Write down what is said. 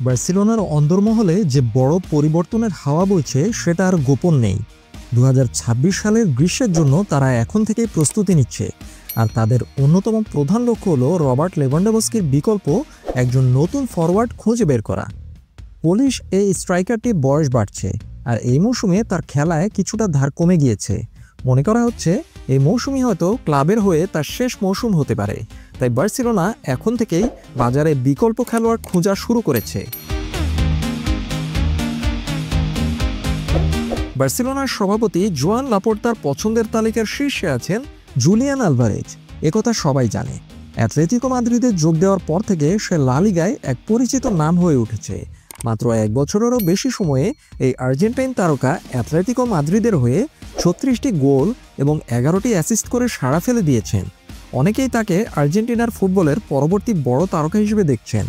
বার্সেলোনার অন্দরমহলে যে বড় পরিবর্তনের হাওয়া বইছে সেটা আর গোপন নেই। 2026 সালের গ্রীষ্মের জন্য তারা এখন থেকেই প্রস্তুতি নিচ্ছে, আর তাদের অন্যতম প্রধান লক্ষ্য হলো রবার্ট লেভানডোভস্কির বিকল্প একজন নতুন ফরওয়ার্ড খুঁজে বের করা। পোলিশ এই স্ট্রাইকারটির বয়স বাড়ছে, আর এই মৌসুমে তার খেলায় কিছুটা ধার কমে গিয়েছে। মনে করা হচ্ছে এই মৌসুমই হয়তো ক্লাবের হয়ে তার শেষ মৌসুম হতে পারে। তাই বার্সেলোনা এখন থেকেই বাজারে বিকল্প খেলোয়াড় খোঁজা শুরু করেছে। বার্সেলোনার সভাপতি জোয়ান লাপোর্তার পছন্দের তালিকার শীর্ষে আছেন জুলিয়ান আলভারেজ। একথা সবাই জানে। অ্যাটলেটিকো মাদ্রিদে যোগ দেওয়ার পর থেকে সে লা লিগায় এক পরিচিত নাম হয়ে উঠেছে। মাত্র 1 বছরেরও বেশি সময়ে এই আর্জেন্টাইন তারকা অ্যাটলেটিকো মাদ্রিদের হয়ে 36টি গোল এবং 11টি অ্যাসিস্ট করে সাড়া ফেলে দিয়েছেন। অনেকেই তাকে আর্জেন্টিনার ফুটবলের পরবর্তী বড় তারকা হিসেবে দেখছেন।